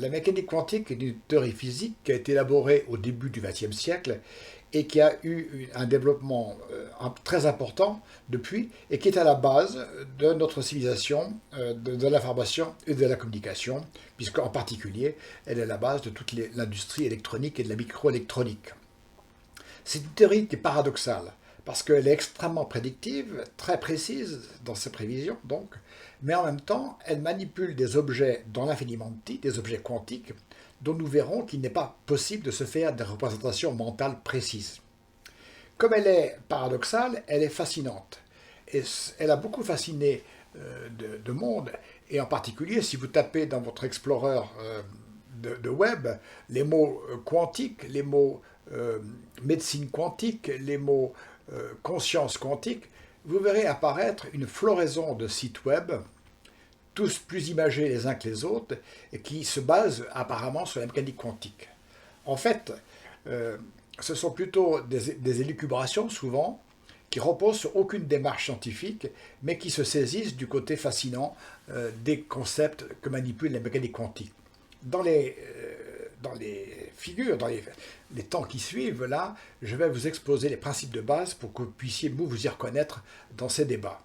la mécanique quantique est une théorie physique qui a été élaborée au début du XXe siècle et qui a eu un développement très important depuis et qui est à la base de notre civilisation, de l'information et de la communication, puisqu'en particulier, elle est à la base de toute l'industrie électronique et de la microélectronique. C'est une théorie qui est paradoxale, parce qu'elle est extrêmement prédictive, très précise dans ses prévisions, donc, mais en même temps, elle manipule des objets dans l'infiniment petit, des objets quantiques, dont nous verrons qu'il n'est pas possible de se faire des représentations mentales précises. Comme elle est paradoxale, elle est fascinante. Et elle a beaucoup fasciné de monde, et en particulier si vous tapez dans votre Explorer de web les mots quantiques, les mots médecine quantique, les mots conscience quantique, vous verrez apparaître une floraison de sites web, tous plus imagés les uns que les autres, et qui se basent apparemment sur la mécanique quantique. En fait, ce sont plutôt des élucubrations, souvent, qui reposent sur aucune démarche scientifique, mais qui se saisissent du côté fascinant des concepts que manipule la mécanique quantique. Dans les figures, dans les temps qui suivent, là, je vais vous exposer les principes de base pour que vous puissiez vous y reconnaître dans ces débats.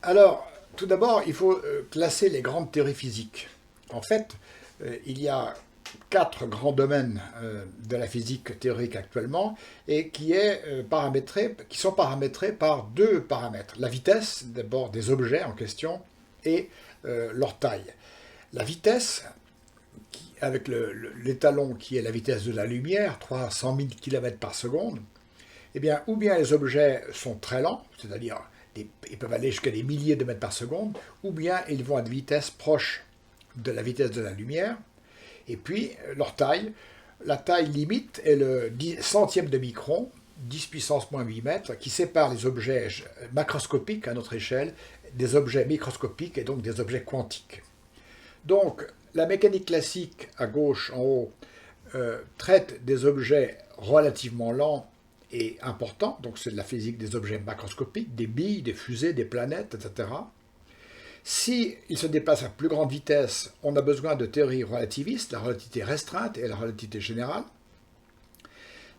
Alors, tout d'abord, il faut classer les grandes théories physiques. En fait, il y a 4 grands domaines de la physique théorique actuellement et qui sont paramétrés par 2 paramètres. La vitesse, d'abord, des objets en question et leur taille. La vitesse, avec l'étalon qui est la vitesse de la lumière, 300 000 km par seconde, eh bien, ou bien les objets sont très lents, c'est-à-dire ils peuvent aller jusqu'à des milliers de mètres par seconde, ou bien ils vont à des vitesses proches de la vitesse de la lumière. Et puis, leur taille, la taille limite est le centième de micron, 10 puissance moins 8 mètres, qui sépare les objets macroscopiques à notre échelle des objets microscopiques et donc des objets quantiques. Donc, la mécanique classique, à gauche, en haut, traite des objets relativement lents et importants, donc c'est de la physique des objets macroscopiques, des billes, des fusées, des planètes, etc. Si ils se déplacent à plus grande vitesse, on a besoin de théories relativistes, la relativité restreinte et la relativité générale.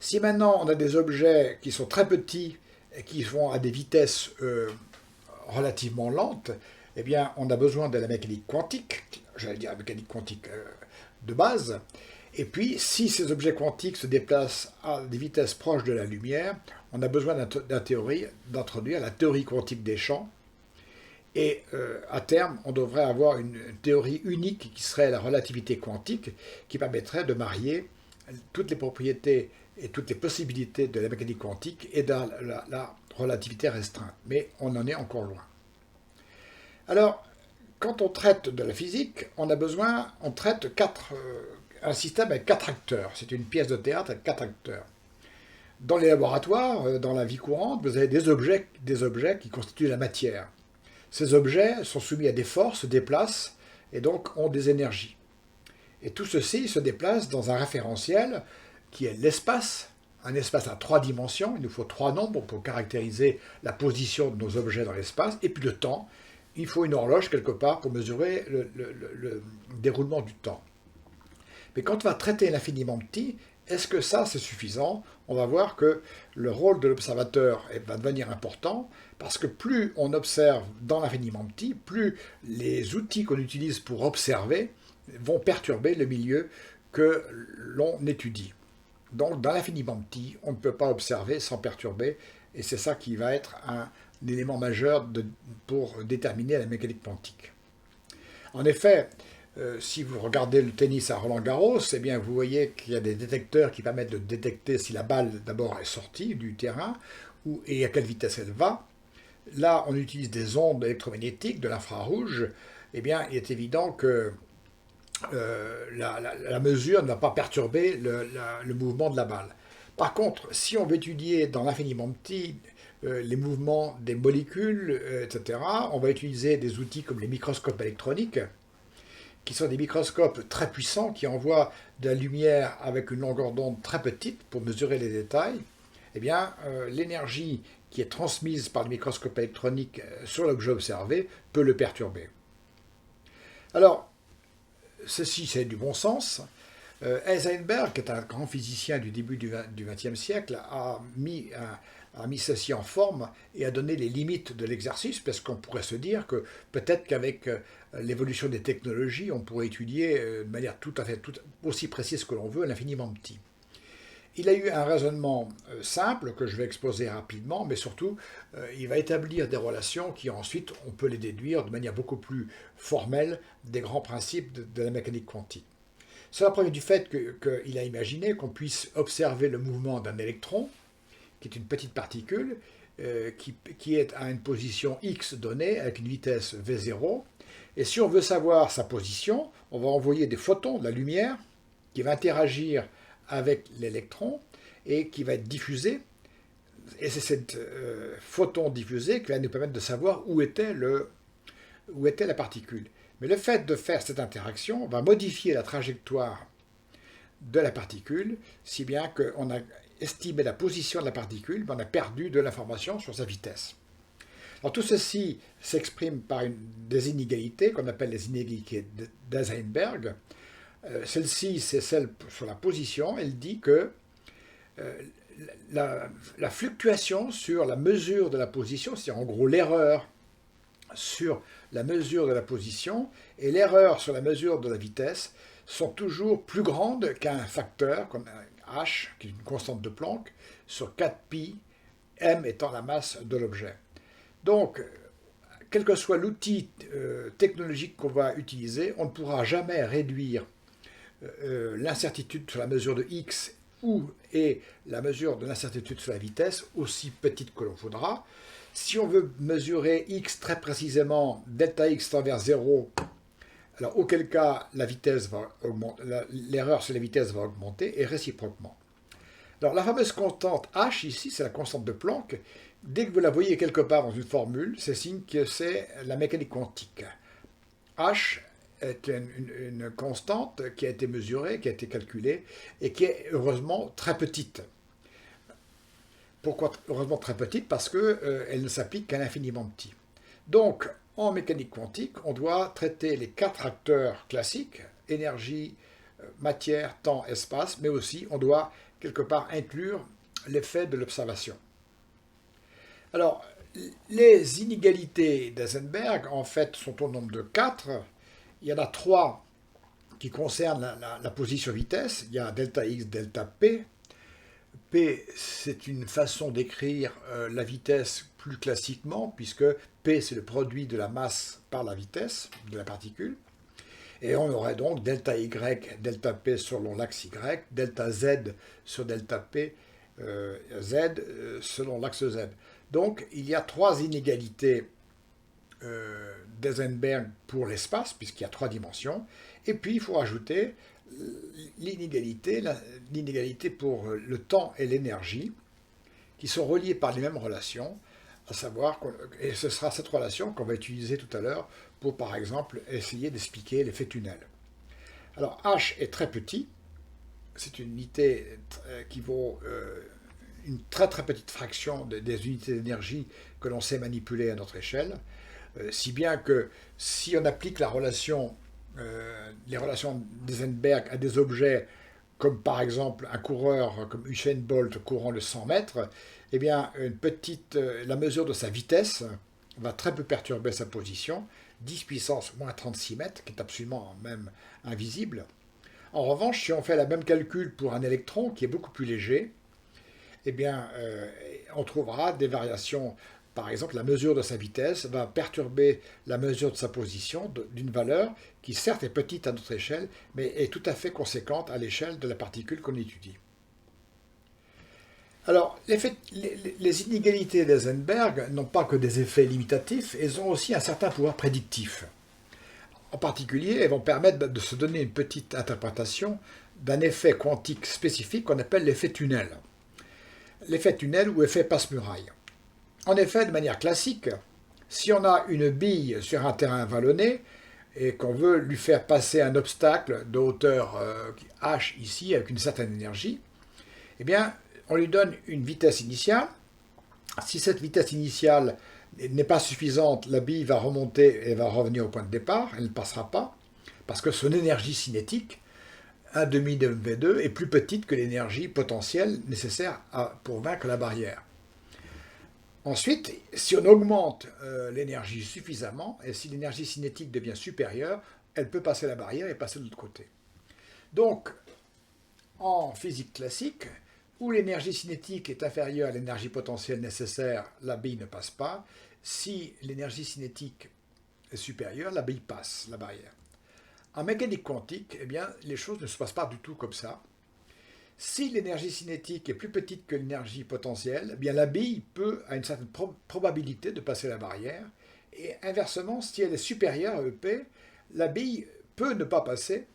Si maintenant on a des objets qui sont très petits et qui vont à des vitesses relativement lentes, eh bien on a besoin de la mécanique quantique, j'allais dire la mécanique quantique de base. Et puis, si ces objets quantiques se déplacent à des vitesses proches de la lumière, on a besoin d'introduire la théorie quantique des champs. Et à terme, on devrait avoir une théorie unique qui serait la relativité quantique, qui permettrait de marier toutes les propriétés et toutes les possibilités de la mécanique quantique et de la relativité restreinte. Mais on en est encore loin. Alors, quand on traite de la physique, on traite un système avec 4 acteurs. C'est une pièce de théâtre avec 4 acteurs. Dans les laboratoires, dans la vie courante, vous avez des objets qui constituent la matière. Ces objets sont soumis à des forces, se déplacent et donc ont des énergies. Et tout ceci se déplace dans un référentiel qui est l'espace, un espace à 3 dimensions. Il nous faut 3 nombres pour caractériser la position de nos objets dans l'espace. Et puis le temps, il faut une horloge quelque part pour mesurer le déroulement du temps. Mais quand on va traiter l'infiniment petit, est-ce que ça c'est suffisant? On va voir que le rôle de l'observateur va devenir important parce que plus on observe dans l'infiniment petit, plus les outils qu'on utilise pour observer vont perturber le milieu que l'on étudie. Donc dans l'infiniment petit, on ne peut pas observer sans perturber et c'est ça qui va être un élément majeur pour déterminer la mécanique quantique. En effet, si vous regardez le tennis à Roland-Garros, eh bien vous voyez qu'il y a des détecteurs qui permettent de détecter si la balle d'abord est sortie du terrain et à quelle vitesse elle va. Là, on utilise des ondes électromagnétiques, de l'infrarouge. Eh bien, il est évident que la mesure ne va pas perturber le mouvement de la balle. Par contre, si on veut étudier dans l'infiniment petit les mouvements des molécules, etc., on va utiliser des outils comme les microscopes électroniques, qui sont des microscopes très puissants qui envoient de la lumière avec une longueur d'onde très petite pour mesurer les détails. Eh bien, l'énergie qui est transmise par le microscope électronique sur l'objet observé peut le perturber. Alors, ceci c'est du bon sens. Heisenberg, qui est un grand physicien du début du XXe siècle, a mis ceci en forme et a donné les limites de l'exercice, parce qu'on pourrait se dire que peut-être qu'avec l'évolution des technologies, on pourrait étudier de manière tout à fait aussi précise que l'on veut l'infiniment petit. Il a eu un raisonnement simple que je vais exposer rapidement, mais surtout, il va établir des relations qui ensuite, on peut les déduire de manière beaucoup plus formelle des grands principes de la mécanique quantique. Cela provient du fait qu'il a imaginé qu'on puisse observer le mouvement d'un électron, qui est une petite particule, qui est à une position x donnée, avec une vitesse v0, et si on veut savoir sa position, on va envoyer des photons, de la lumière, qui va interagir avec l'électron et qui va être diffusé. Et c'est cette photon diffusé qui va nous permettre de savoir où était la particule. Mais le fait de faire cette interaction va modifier la trajectoire de la particule, si bien qu'on a estimé la position de la particule, mais on a perdu de l'information sur sa vitesse. Alors tout ceci s'exprime par des inégalités qu'on appelle les inégalités d'Heisenberg. Celle-ci, c'est celle sur la position. Elle dit que la fluctuation sur la mesure de la position, c'est en gros l'erreur sur la mesure de la position et l'erreur sur la mesure de la vitesse, sont toujours plus grandes qu'un facteur comme h, qui est une constante de Planck, sur 4pi, m étant la masse de l'objet. Donc, quel que soit l'outil technologique qu'on va utiliser, on ne pourra jamais réduire l'incertitude sur la mesure de x et la mesure de l'incertitude sur la vitesse aussi petite que l'on voudra. Si on veut mesurer x très précisément, delta x tend vers 0, alors auquel cas la vitesse va augmenter, l'erreur sur la vitesse va augmenter et réciproquement. Alors la fameuse constante h ici, c'est la constante de Planck. Dès que vous la voyez quelque part dans une formule, c'est signe que c'est la mécanique quantique. H est une constante qui a été mesurée, qui a été calculée et qui est heureusement très petite. Pourquoi heureusement très petite? Parce qu'elle ne s'applique qu'à l'infiniment petit. Donc, en mécanique quantique, on doit traiter les 4 acteurs classiques, énergie, matière, temps, espace, mais aussi on doit quelque part inclure l'effet de l'observation. Alors, les inégalités d'Heisenberg, en fait, sont au nombre de 4. Il y en a 3 qui concernent la position-vitesse. Il y a delta x, delta p. P, c'est une façon d'écrire la vitesse plus classiquement, puisque P, c'est le produit de la masse par la vitesse de la particule. Et on aurait donc delta y, delta p selon l'axe y, delta z sur delta p, z selon l'axe z. Donc, il y a 3 inégalités d'Heisenberg pour l'espace, puisqu'il y a 3 dimensions. Et puis, il faut ajouter l'inégalité pour le temps et l'énergie, qui sont reliés par les mêmes relations, à savoir, et ce sera cette relation qu'on va utiliser tout à l'heure pour, par exemple, essayer d'expliquer l'effet tunnel. Alors, h est très petit, c'est une unité qui vaut une très très petite fraction des unités d'énergie que l'on sait manipuler à notre échelle, si bien que si on applique les relations d'Heisenberg à des objets comme par exemple un coureur comme Usain Bolt courant le 100 mètres, eh bien la mesure de sa vitesse va très peu perturber sa position, 10 puissance moins 36 mètres, qui est absolument même invisible. En revanche, si on fait le même calcul pour un électron qui est beaucoup plus léger, eh bien, on trouvera des variations. Par exemple, la mesure de sa vitesse va perturber la mesure de sa position d'une valeur qui certes est petite à notre échelle, mais est tout à fait conséquente à l'échelle de la particule qu'on étudie. Alors, les inégalités d'Heisenberg n'ont pas que des effets limitatifs, elles ont aussi un certain pouvoir prédictif. En particulier, elles vont permettre de se donner une petite interprétation d'un effet quantique spécifique qu'on appelle l'effet tunnel. L'effet tunnel ou effet passe-muraille. En effet, de manière classique, si on a une bille sur un terrain vallonné et qu'on veut lui faire passer un obstacle de hauteur h ici avec une certaine énergie, eh bien, on lui donne une vitesse initiale Si cette vitesse initiale n'est pas suffisante, la bille va remonter et va revenir au point de départ, elle ne passera pas, parce que son énergie cinétique, 1 demi de V2, est plus petite que l'énergie potentielle nécessaire pour vaincre la barrière. Ensuite, si on augmente l'énergie suffisamment, et si l'énergie cinétique devient supérieure, elle peut passer la barrière et passer de l'autre côté. Donc, en physique classique, où l'énergie cinétique est inférieure à l'énergie potentielle nécessaire, la bille ne passe pas. Si l'énergie cinétique est supérieure, la bille passe la barrière. En mécanique quantique, eh bien, les choses ne se passent pas du tout comme ça. Si l'énergie cinétique est plus petite que l'énergie potentielle, eh bien, la bille peut, à une certaine probabilité, de passer la barrière. Et inversement, si elle est supérieure à EP, la bille peut ne pas passer,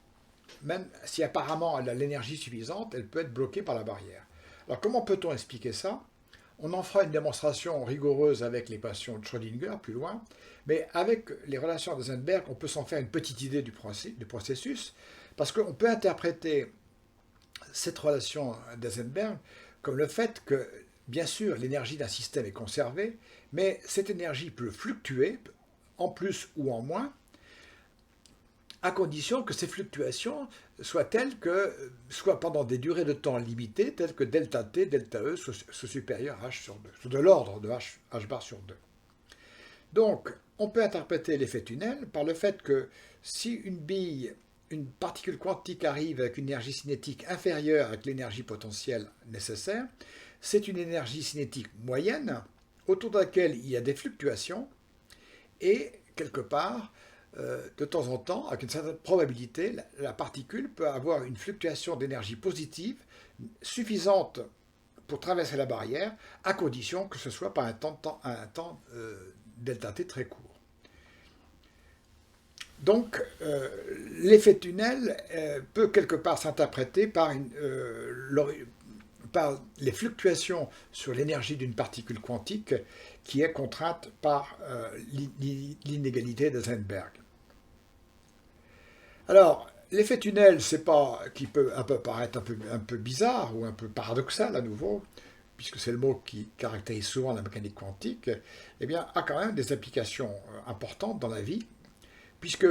même si apparemment elle a l'énergie suffisante, elle peut être bloquée par la barrière. Alors comment peut-on expliquer ça? On en fera une démonstration rigoureuse avec l'équation de Schrödinger plus loin, mais avec les relations d'Eisenberg, on peut s'en faire une petite idée du processus, parce qu'on peut interpréter cette relation d'Eisenberg comme le fait que, bien sûr, l'énergie d'un système est conservée, mais cette énergie peut fluctuer, en plus ou en moins, à condition que ces fluctuations soient telles que, soit pendant des durées de temps limitées, telles que delta t, delta e soit supérieur à h sur 2, soit de l'ordre de h bar sur 2. Donc, on peut interpréter l'effet tunnel par le fait que si une particule quantique arrive avec une énergie cinétique inférieure à l'énergie potentielle nécessaire, c'est une énergie cinétique moyenne autour de laquelle il y a des fluctuations et, quelque part, de temps en temps, avec une certaine probabilité, la particule peut avoir une fluctuation d'énergie positive suffisante pour traverser la barrière, à condition que ce soit par un temps delta t très court. Donc, l'effet tunnel peut quelque part s'interpréter par les fluctuations sur l'énergie d'une particule quantique qui est contrainte par l'inégalité d'Eisenberg. Alors, l'effet tunnel, c'est pas qui peut paraître un peu bizarre ou un peu paradoxal à nouveau, puisque c'est le mot qui caractérise souvent la mécanique quantique, eh bien, a quand même des applications importantes dans la vie, puisque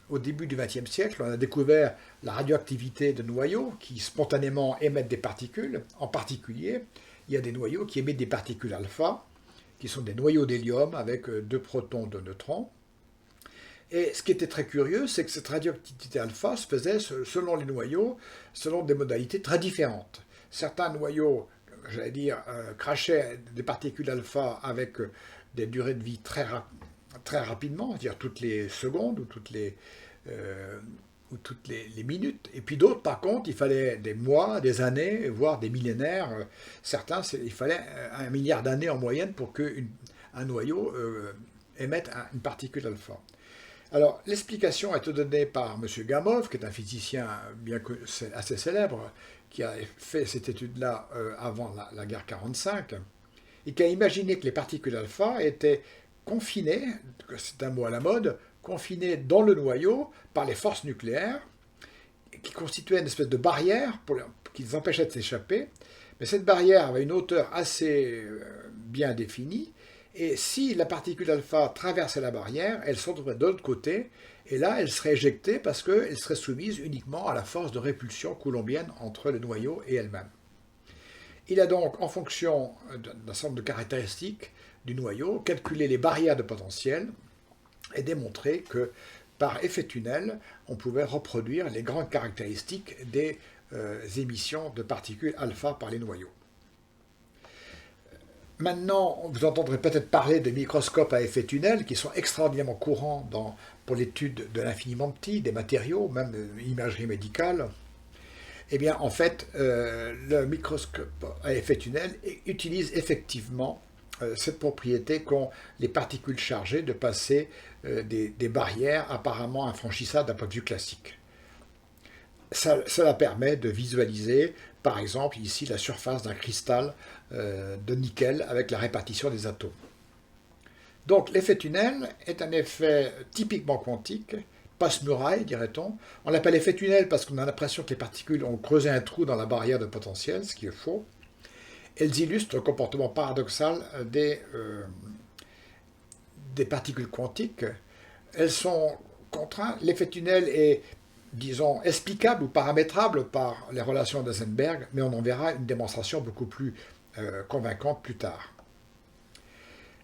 au début du XXe siècle, on a découvert la radioactivité de noyaux qui spontanément émettent des particules. En particulier, il y a des noyaux qui émettent des particules alpha, qui sont des noyaux d'hélium avec 2 protons, 2 neutrons. Et ce qui était très curieux, c'est que cette radioactivité alpha se faisait selon les noyaux, selon des modalités très différentes. Certains noyaux, j'allais dire, crachaient des particules alpha avec des durées de vie très rapidement, c'est-à-dire toutes les secondes ou toutes les minutes. Et puis d'autres, par contre, il fallait des mois, des années, voire des millénaires. Certains, il fallait 1 milliard d'années en moyenne pour qu'un noyau émette une particule alpha. Alors, l'explication a été donnée par M. Gamow, qui est un physicien assez célèbre, qui a fait cette étude-là avant la guerre 45, et qui a imaginé que les particules alpha étaient confinées, c'est un mot à la mode, confinées dans le noyau par les forces nucléaires, qui constituaient une espèce de barrière qui les empêchait de s'échapper. Mais cette barrière avait une hauteur assez bien définie, et si la particule alpha traversait la barrière, elle se retrouverait de l'autre côté, et là, elle serait éjectée parce qu'elle serait soumise uniquement à la force de répulsion coulombienne entre le noyau et elle-même. Il a donc, en fonction d'un certain nombre de caractéristiques du noyau, calculé les barrières de potentiel et démontré que, par effet tunnel, on pouvait reproduire les grandes caractéristiques des émissions de particules alpha par les noyaux. Maintenant, vous entendrez peut-être parler des microscopes à effet tunnel qui sont extraordinairement courants pour l'étude de l'infiniment petit, des matériaux, même de l'imagerie médicale. Eh bien, en fait, le microscope à effet tunnel utilise effectivement cette propriété qu'ont les particules chargées de passer des barrières apparemment infranchissables d'un point de vue classique. Cela permet de visualiser, par exemple, ici, la surface d'un cristal de nickel avec la répartition des atomes. Donc, l'effet tunnel est un effet typiquement quantique, passe-muraille, dirait-on. On l'appelle effet tunnel parce qu'on a l'impression que les particules ont creusé un trou dans la barrière de potentiel, ce qui est faux. elles illustrent le comportement paradoxal des particules quantiques. Elles sont contraintes. L'effet tunnel est, disons, explicable ou paramétrable par les relations d'Heisenberg, mais on en verra une démonstration beaucoup plus convaincante plus tard.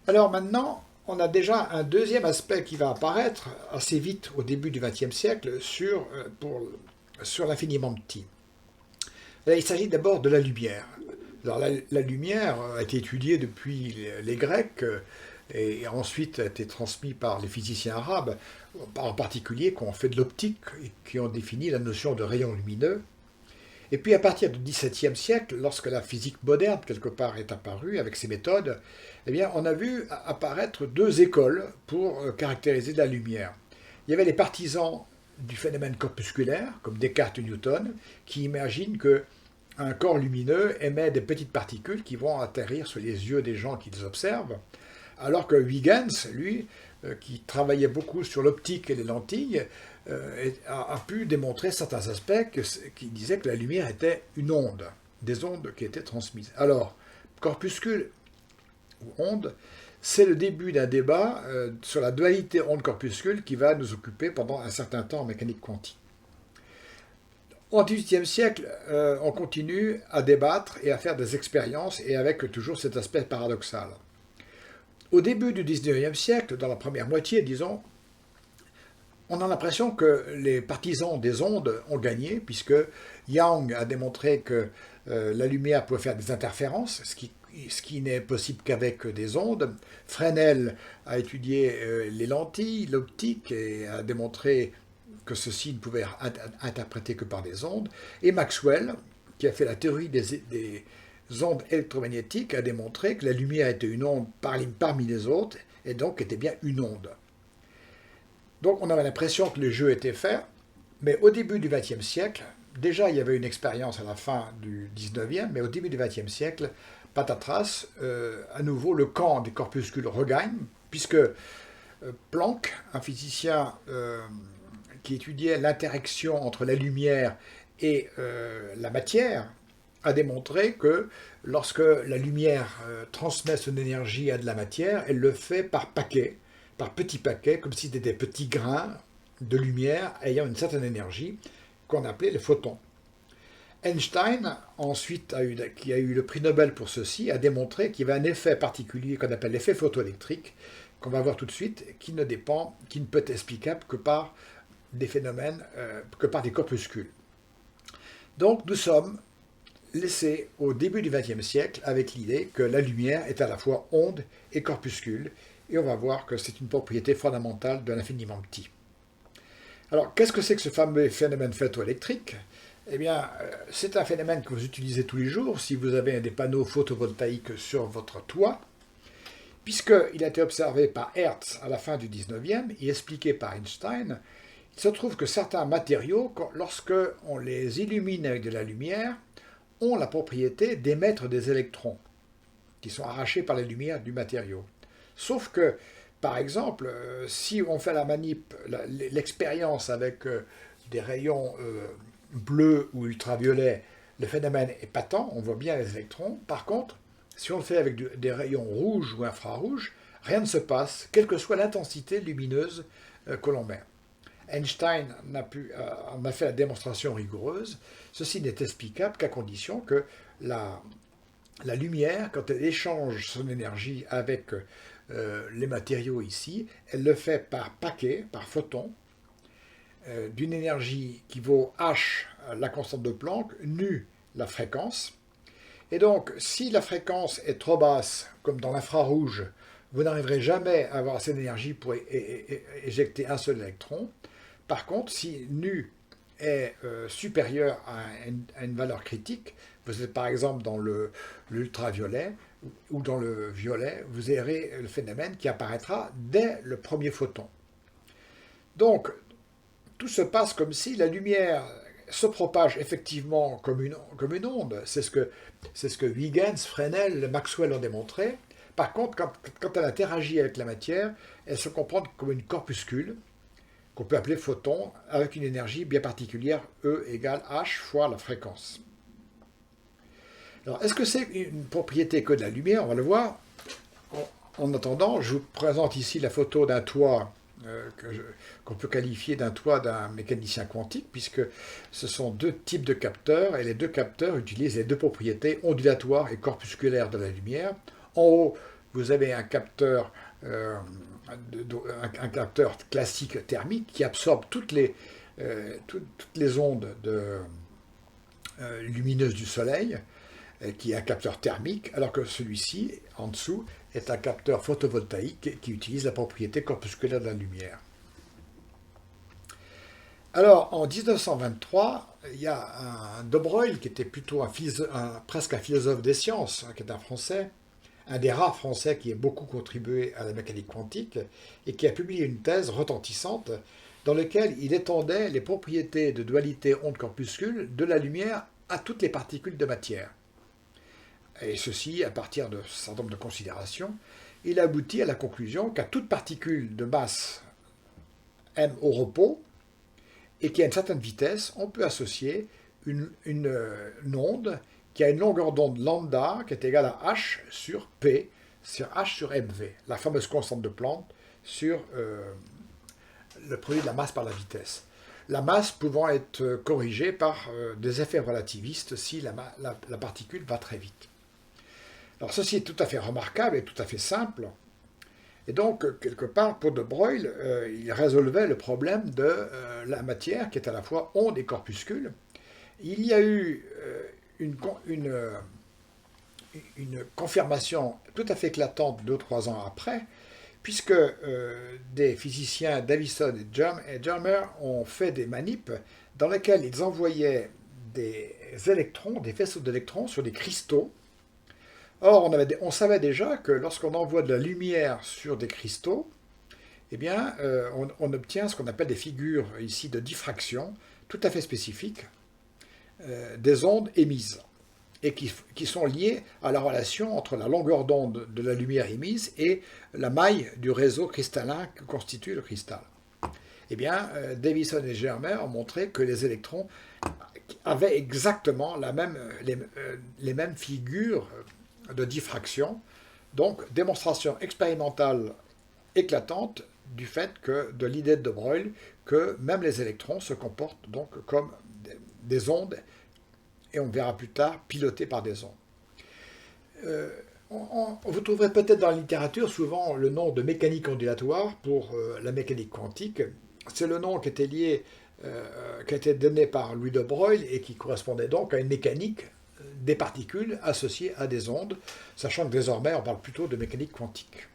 Alors maintenant, on a déjà un deuxième aspect qui va apparaître assez vite au début du XXe siècle sur l'infiniment petit. Il s'agit d'abord de la lumière. Alors la lumière a été étudiée depuis les Grecs et ensuite a été transmise par les physiciens arabes, en particulier qui ont fait de l'optique et qui ont défini la notion de rayon lumineux. Et puis à partir du XVIIe siècle, lorsque la physique moderne, quelque part, est apparue avec ses méthodes, eh bien, on a vu apparaître deux écoles pour caractériser la lumière. Il y avait les partisans du phénomène corpusculaire, comme Descartes et Newton, qui imaginent qu'un corps lumineux émet des petites particules qui vont atterrir sur les yeux des gens qui les observent, alors que Huygens, lui, qui travaillait beaucoup sur l'optique et les lentilles, a pu démontrer certains aspects qui disaient que la lumière était une onde, des ondes qui étaient transmises. Alors, corpuscule ou onde, c'est le début d'un débat sur la dualité onde-corpuscule qui va nous occuper pendant un certain temps en mécanique quantique. Au XVIIIe siècle, on continue à débattre et à faire des expériences, et avec toujours cet aspect paradoxal. Au début du XIXe siècle, dans la première moitié, disons, on a l'impression que les partisans des ondes ont gagné, puisque Young a démontré que la lumière pouvait faire des interférences, ce qui n'est possible qu'avec des ondes. Fresnel a étudié les lentilles, l'optique, et a démontré que ceci ne pouvait être interprété que par des ondes. Et Maxwell, qui a fait la théorie des ondes électromagnétiques, a démontré que la lumière était une onde parmi les autres, et donc était bien une onde. Donc on avait l'impression que le jeu était fait, mais au début du XXe siècle, déjà il y avait une expérience à la fin du XIXe, mais au début du XXe siècle, patatras, à nouveau le camp des corpuscules regagne, puisque Planck, un physicien qui étudiait l'interaction entre la lumière et la matière, a démontré que lorsque la lumière transmet son énergie à de la matière, elle le fait par paquets, par petits paquets, comme si c'était des petits grains de lumière ayant une certaine énergie, qu'on appelait les photons. Einstein, ensuite, qui a eu le prix Nobel pour ceci, a démontré qu'il y avait un effet particulier qu'on appelle l'effet photoélectrique, qu'on va voir tout de suite, qui ne peut être explicable que par des phénomènes, que par des corpuscules. Donc nous sommes laissés au début du XXe siècle avec l'idée que la lumière est à la fois onde et corpuscule, et on va voir que c'est une propriété fondamentale de l'infiniment petit. Alors, qu'est-ce que c'est que ce fameux phénomène photoélectrique ? Eh bien, c'est un phénomène que vous utilisez tous les jours si vous avez des panneaux photovoltaïques sur votre toit, puisqu'il a été observé par Hertz à la fin du 19e et expliqué par Einstein. Il se trouve que certains matériaux, lorsque on les illumine avec de la lumière, ont la propriété d'émettre des électrons qui sont arrachés par la lumière du matériau. Sauf que, par exemple, si on fait l'expérience avec des rayons bleus ou ultraviolets, le phénomène est patent, on voit bien les électrons. Par contre, si on le fait avec des rayons rouges ou infrarouges, rien ne se passe, quelle que soit l'intensité lumineuse que l'on met. Einstein en a fait la démonstration rigoureuse. Ceci n'est explicable qu'à condition que la lumière, quand elle échange son énergie avec les matériaux ici, elle le fait par paquet, par photon, d'une énergie qui vaut h, la constante de Planck, nu, la fréquence. Et donc, si la fréquence est trop basse, comme dans l'infrarouge, vous n'arriverez jamais à avoir assez d'énergie pour éjecter un seul électron. Par contre, si nu est supérieur à une valeur critique, vous êtes par exemple dans l'ultraviolet ou dans le violet, vous verrez le phénomène qui apparaîtra dès le premier photon. Donc, tout se passe comme si la lumière se propage effectivement comme une onde. C'est ce que Huygens, Fresnel, Maxwell ont démontré. Par contre, quand elle interagit avec la matière, elle se comporte comme une corpuscule, qu'on peut appeler photon, avec une énergie bien particulière, E égale H fois la fréquence. Alors, est-ce que c'est une propriété que de la lumière? On va le voir. En attendant, je vous présente ici la photo d'un toit qu'on peut qualifier d'un toit d'un mécanicien quantique, puisque ce sont deux types de capteurs, et les deux capteurs utilisent les deux propriétés ondulatoires et corpusculaires de la lumière. En haut, vous avez un capteur, un capteur classique thermique qui absorbe toutes les ondes lumineuses du Soleil, qui est un capteur thermique, alors que celui-ci, en dessous, est un capteur photovoltaïque qui utilise la propriété corpusculaire de la lumière. Alors, en 1923, il y a un de Broglie, qui était plutôt presque un philosophe des sciences, qui est un Français, un des rares Français qui ait beaucoup contribué à la mécanique quantique, et qui a publié une thèse retentissante dans laquelle il étendait les propriétés de dualité onde-corpuscule de la lumière à toutes les particules de matière. Et ceci, à partir de ce certain nombre de considérations, il aboutit à la conclusion qu'à toute particule de masse m au repos, et qui a une certaine vitesse, on peut associer une onde qui a une longueur d'onde lambda qui est égale à h sur p, sur h sur mv, la fameuse constante de Planck sur le produit de la masse par la vitesse. La masse pouvant être corrigée par des effets relativistes si la particule va très vite. Alors ceci est tout à fait remarquable et tout à fait simple. Et donc, quelque part, pour de Broglie, il résolvait le problème de la matière, qui est à la fois onde et corpuscule. Il y a eu une confirmation tout à fait éclatante 2 ou 3 ans après, puisque des physiciens Davison et Germer ont fait des manips dans lesquelles ils envoyaient des électrons, des faisceaux d'électrons sur des cristaux. Or, on savait déjà que lorsqu'on envoie de la lumière sur des cristaux, eh bien, on obtient ce qu'on appelle des figures ici de diffraction tout à fait spécifiques des ondes émises et qui sont liées à la relation entre la longueur d'onde de la lumière émise et la maille du réseau cristallin que constitue le cristal. Eh bien, Davison et Germer ont montré que les électrons avaient exactement les mêmes figures de diffraction, donc démonstration expérimentale éclatante du fait que de l'idée de Broglie que même les électrons se comportent donc comme des ondes, et on verra plus tard pilotés par des ondes. Vous trouverez peut-être dans la littérature souvent le nom de mécanique ondulatoire pour la mécanique quantique. C'est le nom qui était lié, qui a été donné par Louis de Broglie et qui correspondait donc à une mécanique des particules associées à des ondes, sachant que désormais on parle plutôt de mécanique quantique.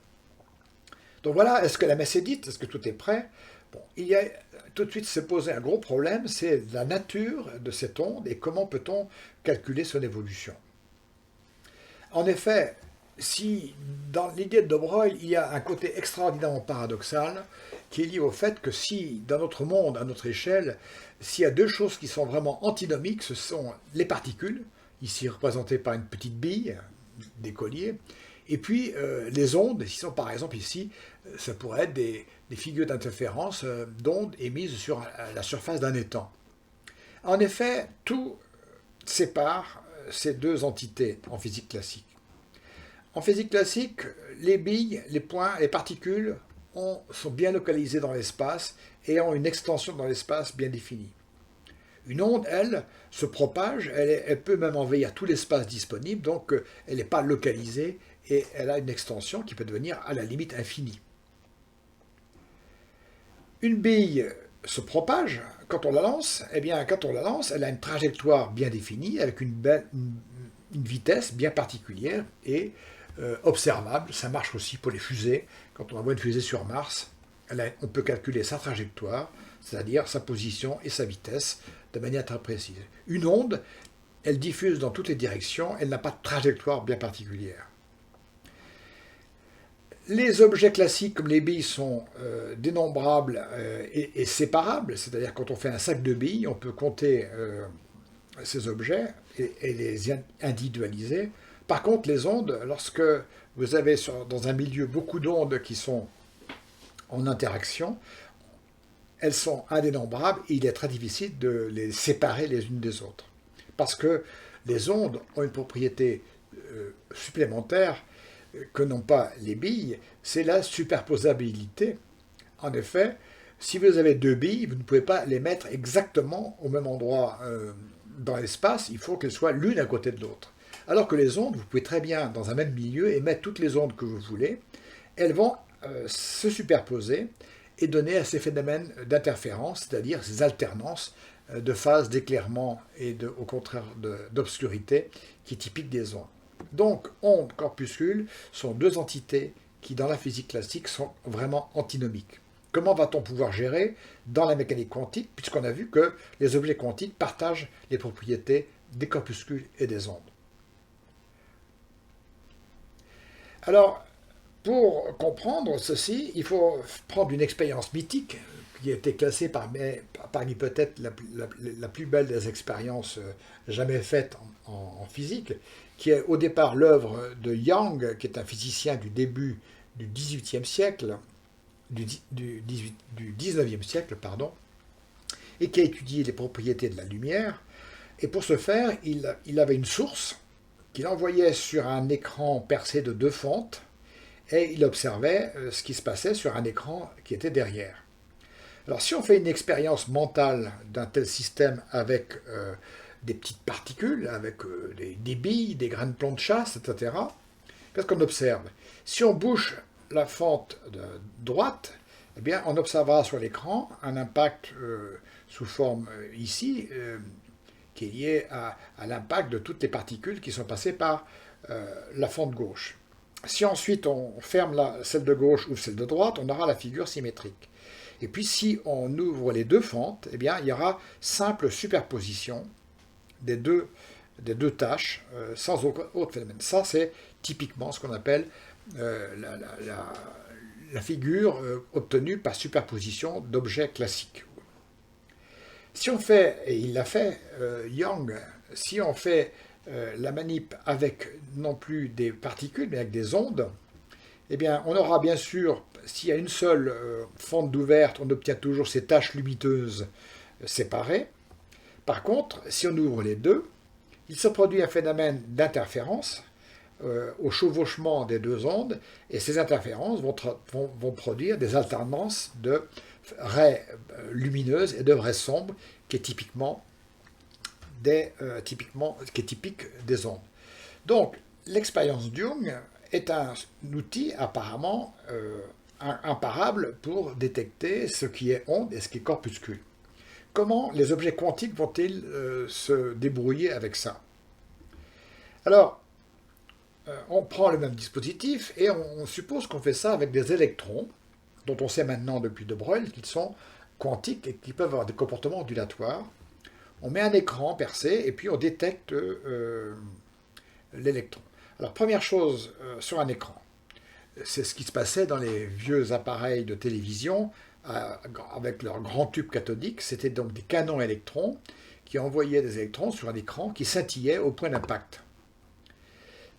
Donc voilà, est-ce que la messe est dite? Est-ce que tout est prêt? Bon, il y a tout de suite se poser un gros problème, c'est la nature de cette onde et comment peut-on calculer son évolution. En effet, si dans l'idée de Broglie, il y a un côté extraordinairement paradoxal qui est lié au fait que si, dans notre monde, à notre échelle, s'il y a deux choses qui sont vraiment antinomiques, ce sont les particules, ici représentées par une petite bille, des colliers, et puis les ondes, qui sont par exemple ici, ça pourrait être des figures d'interférence d'ondes émises sur la surface d'un étang. En effet, tout sépare ces deux entités en physique classique. En physique classique, les billes, les points, les particules sont bien localisées dans l'espace et ont une extension dans l'espace bien définie. Une onde, elle, se propage, elle peut même envahir tout l'espace disponible, donc elle n'est pas localisée et elle a une extension qui peut devenir à la limite infinie. Une bille se propage quand on la lance, eh bien quand on la lance, elle a une trajectoire bien définie avec une vitesse bien particulière et observable. Ça marche aussi pour les fusées. Quand on envoie une fusée sur Mars, on peut calculer sa trajectoire, c'est-à-dire sa position et sa vitesse de manière très précise. Une onde, elle diffuse dans toutes les directions, elle n'a pas de trajectoire bien particulière. Les objets classiques comme les billes sont dénombrables et séparables, c'est-à-dire quand on fait un sac de billes, on peut compter ces objets et les individualiser. Par contre, les ondes, lorsque vous avez dans un milieu beaucoup d'ondes qui sont en interaction, elles sont indénombrables et il est très difficile de les séparer les unes des autres. Parce que les ondes ont une propriété supplémentaire que n'ont pas les billes, c'est la superposabilité. En effet, si vous avez deux billes, vous ne pouvez pas les mettre exactement au même endroit dans l'espace, il faut qu'elles soient l'une à côté de l'autre. Alors que les ondes, vous pouvez très bien, dans un même milieu, émettre toutes les ondes que vous voulez, elles vont se superposer et donner à ces phénomènes d'interférence, c'est-à-dire ces alternances de phases d'éclairement et au contraire d'obscurité qui est typique des ondes. Donc, ondes, corpuscules sont deux entités qui, dans la physique classique, sont vraiment antinomiques. Comment va-t-on pouvoir gérer dans la mécanique quantique, puisqu'on a vu que les objets quantiques partagent les propriétés des corpuscules et des ondes? Alors, pour comprendre ceci, il faut prendre une expérience mythique qui a été classée parmi peut-être la plus belle des expériences jamais faites en physique, qui est au départ l'œuvre de Young, qui est un physicien du début du XVIIIe siècle, du 19e siècle, pardon, et qui a étudié les propriétés de la lumière. Et pour ce faire, il avait une source qu'il envoyait sur un écran percé de deux fentes, et il observait ce qui se passait sur un écran qui était derrière. Alors si on fait une expérience mentale d'un tel système avec des petites particules, avec des billes, des grains de plomb de chasse, etc., qu'est-ce qu'on observe? Si on bouge la fente de droite, eh bien, on observera sur l'écran un impact sous forme ici, qui est lié à l'impact de toutes les particules qui sont passées par la fente gauche. Si ensuite on ferme celle de gauche ou celle de droite, on aura la figure symétrique. Et puis si on ouvre les deux fentes, eh bien, il y aura simple superposition des deux tâches sans autre phénomène. Ça, c'est typiquement ce qu'on appelle la figure obtenue par superposition d'objets classiques. Si on fait, et il l'a fait, Young, si on fait la manip avec non plus des particules, mais avec des ondes, eh bien, on aura bien sûr, s'il y a une seule fente d'ouverte, on obtient toujours ces taches lumineuses séparées. Par contre, si on ouvre les deux, il se produit un phénomène d'interférence au chevauchement des deux ondes, et ces interférences vont produire des alternances de raies lumineuses et de raies sombres, qui est typique des ondes. Donc, l'expérience de Young est un outil apparemment imparable pour détecter ce qui est onde et ce qui est corpuscule. Comment les objets quantiques vont-ils se débrouiller avec ça? Alors, on prend le même dispositif et on suppose qu'on fait ça avec des électrons, dont on sait maintenant depuis De Broglie qu'ils sont quantiques et qui peuvent avoir des comportements ondulatoires. On met un écran percé et puis on détecte l'électron. Alors, première chose sur un écran, c'est ce qui se passait dans les vieux appareils de télévision avec leur grand tube cathodique. C'était donc des canons électrons qui envoyaient des électrons sur un écran qui scintillait au point d'impact.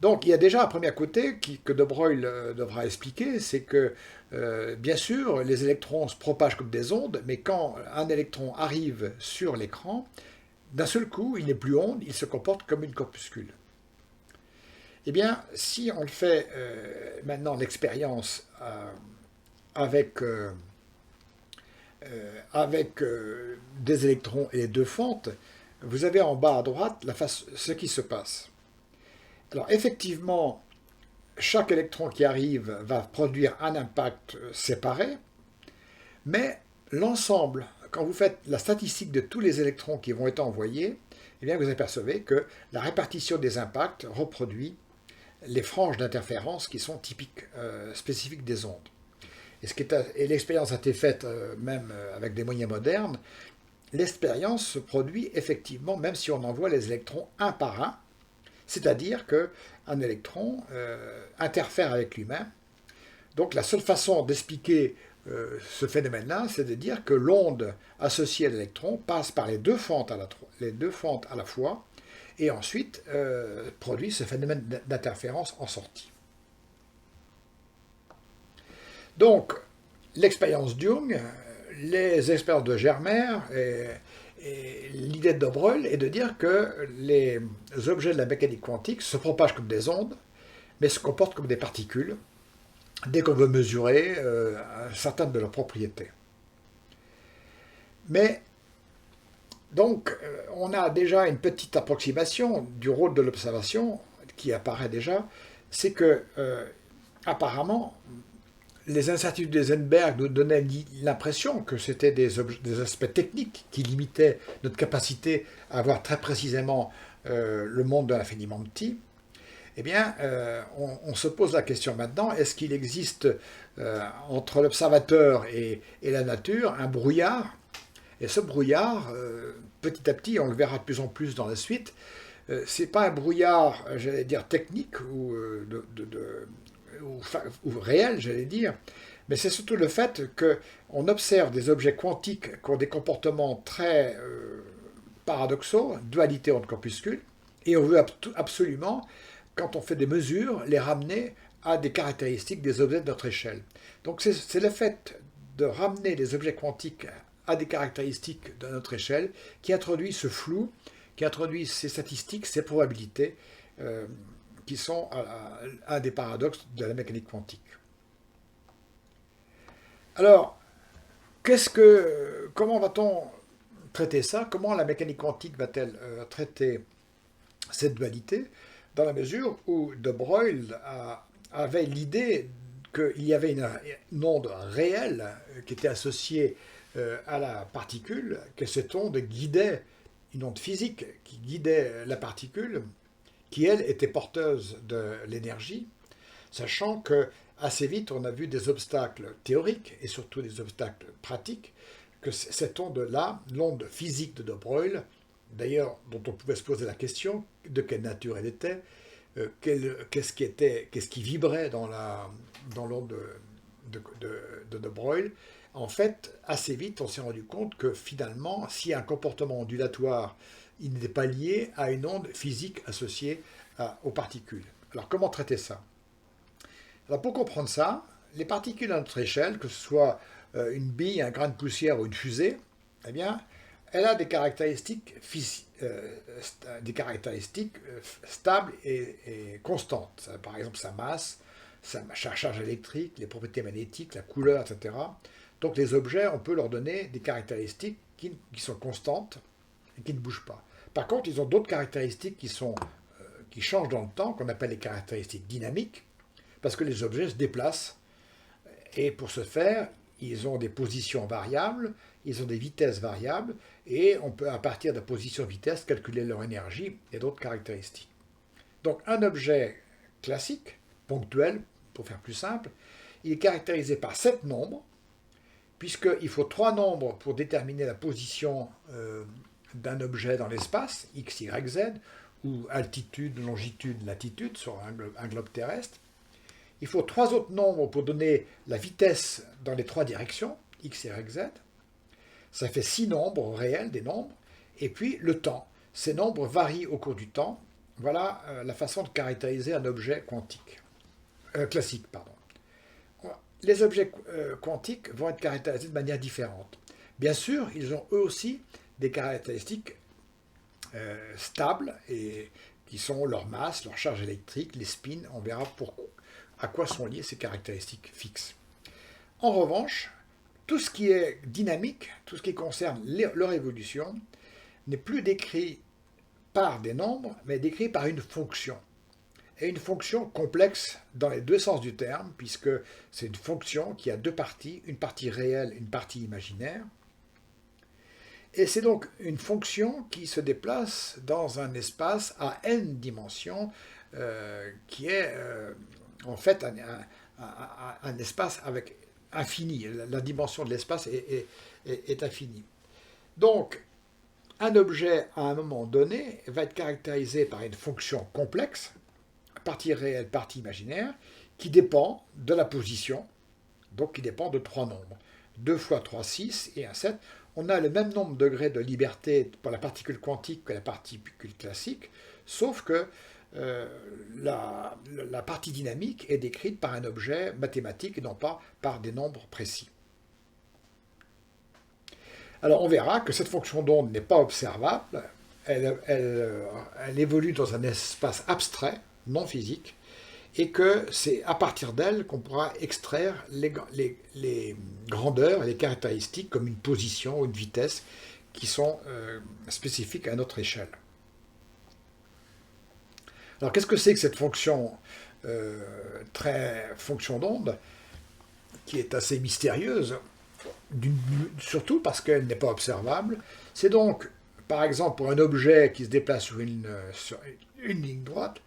Donc il y a déjà un premier côté que De Broglie devra expliquer, c'est que bien sûr les électrons se propagent comme des ondes, mais quand un électron arrive sur l'écran, d'un seul coup il n'est plus onde, il se comporte comme une corpuscule. Eh bien, si on le fait maintenant l'expérience avec des électrons et les deux fentes, vous avez en bas à droite ce qui se passe. Alors effectivement, chaque électron qui arrive va produire un impact séparé, mais l'ensemble, quand vous faites la statistique de tous les électrons qui vont être envoyés, eh bien vous apercevez que la répartition des impacts reproduit les franges d'interférence qui sont typiques, spécifiques des ondes. Et l'expérience a été faite même avec des moyens modernes. L'expérience se produit effectivement même si on envoie les électrons un par un, c'est-à-dire qu'un électron interfère avec lui-même. Donc la seule façon d'expliquer ce phénomène-là, c'est de dire que l'onde associée à l'électron passe par les deux fentes à la fois, et ensuite produit ce phénomène d'interférence en sortie. Donc, l'expérience de Young, les expériences de Germer Et l'idée de Broglie est de dire que les objets de la mécanique quantique se propagent comme des ondes, mais se comportent comme des particules, dès qu'on veut mesurer certaines de leurs propriétés. Mais donc, on a déjà une petite approximation du rôle de l'observation qui apparaît déjà, c'est que, apparemment, les incertitudes d'Eisenberg nous donnaient l'impression que c'était des aspects techniques qui limitaient notre capacité à voir très précisément le monde de l'infiniment petit. Eh bien, on se pose la question maintenant, est-ce qu'il existe entre l'observateur et la nature un brouillard? Et ce brouillard, petit à petit, on le verra de plus en plus dans la suite, c'est pas un brouillard, j'allais dire, technique ou réel, j'allais dire, mais c'est surtout le fait qu'on observe des objets quantiques qui ont des comportements très paradoxaux, dualité entre corpuscules, et on veut absolument, quand on fait des mesures, les ramener à des caractéristiques des objets de notre échelle. Donc c'est le fait de ramener les objets quantiques à des caractéristiques de notre échelle qui introduit ce flou, qui introduit ces statistiques, ces probabilités qui sont un des paradoxes de la mécanique quantique. Alors, comment va-t-on traiter ça? Comment la mécanique quantique va-t-elle traiter cette dualité? Dans la mesure où de Broglie avait l'idée qu'il y avait une onde réelle qui était associée à la particule, que cette onde guidait, une onde physique qui guidait la particule, qui elle était porteuse de l'énergie, sachant que assez vite on a vu des obstacles théoriques et surtout des obstacles pratiques, que cette onde-là, l'onde physique de Broglie, d'ailleurs dont on pouvait se poser la question de quelle nature elle était, qu'est-ce qui vibrait dans l'onde de Broglie. En fait, assez vite, on s'est rendu compte que finalement, s'il y a un comportement ondulatoire, il n'était pas lié à une onde physique associée aux particules. Alors, comment traiter ça? Alors, pour comprendre ça, les particules à notre échelle, que ce soit une bille, un grain de poussière ou une fusée, eh bien, elle a des caractéristiques stables et constantes. Par exemple, sa masse, sa charge électrique, les propriétés magnétiques, la couleur, etc. Donc les objets, on peut leur donner des caractéristiques qui sont constantes et qui ne bougent pas. Par contre, ils ont d'autres caractéristiques qui changent dans le temps, qu'on appelle les caractéristiques dynamiques, parce que les objets se déplacent. Et pour ce faire, ils ont des positions variables, ils ont des vitesses variables, et on peut, à partir de la position-vitesse, calculer leur énergie et d'autres caractéristiques. Donc un objet classique, ponctuel, pour faire plus simple, il est caractérisé par 7 nombres, puisqu'il faut 3 nombres pour déterminer la position d'un objet dans l'espace, x, y, z, ou altitude, longitude, latitude sur un globe terrestre. Il faut 3 autres nombres pour donner la vitesse dans les 3 directions, x, y, z. Ça fait 6 nombres réels, des nombres. Et puis le temps. Ces nombres varient au cours du temps. Voilà la façon de caractériser un objet classique. Les objets quantiques vont être caractérisés de manière différente. Bien sûr, ils ont eux aussi des caractéristiques stables, et qui sont leur masse, leur charge électrique, les spins. On verra à quoi sont liées ces caractéristiques fixes. En revanche, tout ce qui est dynamique, tout ce qui concerne leur évolution, n'est plus décrit par des nombres, mais décrit par une fonction. Et une fonction complexe dans les deux sens du terme, puisque c'est une fonction qui a deux parties, une partie réelle, une partie imaginaire. Et c'est donc une fonction qui se déplace dans un espace à n dimensions, qui est en fait un espace avec infini. La dimension de l'espace est infinie. Donc, un objet, à un moment donné, va être caractérisé par une fonction complexe, partie réelle, partie imaginaire, qui dépend de la position, donc qui dépend de 3 nombres. 2 fois 3, 6 et 1, 7. On a le même nombre de degrés de liberté pour la particule quantique que la particule classique, sauf que la partie dynamique est décrite par un objet mathématique et non pas par des nombres précis. Alors on verra que cette fonction d'onde n'est pas observable, elle évolue dans un espace abstrait, non physique, et que c'est à partir d'elle qu'on pourra extraire les grandeurs et les caractéristiques comme une position ou une vitesse qui sont spécifiques à notre échelle. Alors qu'est-ce que c'est que cette fonction, fonction d'onde, qui est assez mystérieuse, surtout parce qu'elle n'est pas observable? C'est donc, par exemple, pour un objet qui se déplace sur une ligne droite,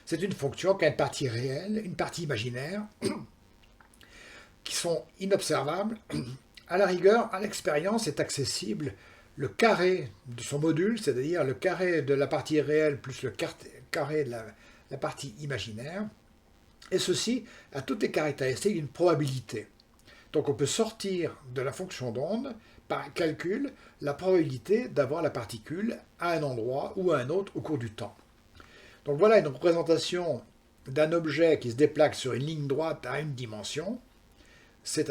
c'est une fonction qui a une partie réelle, une partie imaginaire, qui sont inobservables. À la rigueur, à l'expérience, est accessible le carré de son module, c'est-à-dire le carré de la partie réelle plus le carré de la partie imaginaire, et ceci a toutes les caractéristiques d'une probabilité. Donc on peut sortir de la fonction d'onde par calcul la probabilité d'avoir la particule à un endroit ou à un autre au cours du temps. Donc voilà une représentation d'un objet qui se déplace sur une ligne droite à une dimension. C'est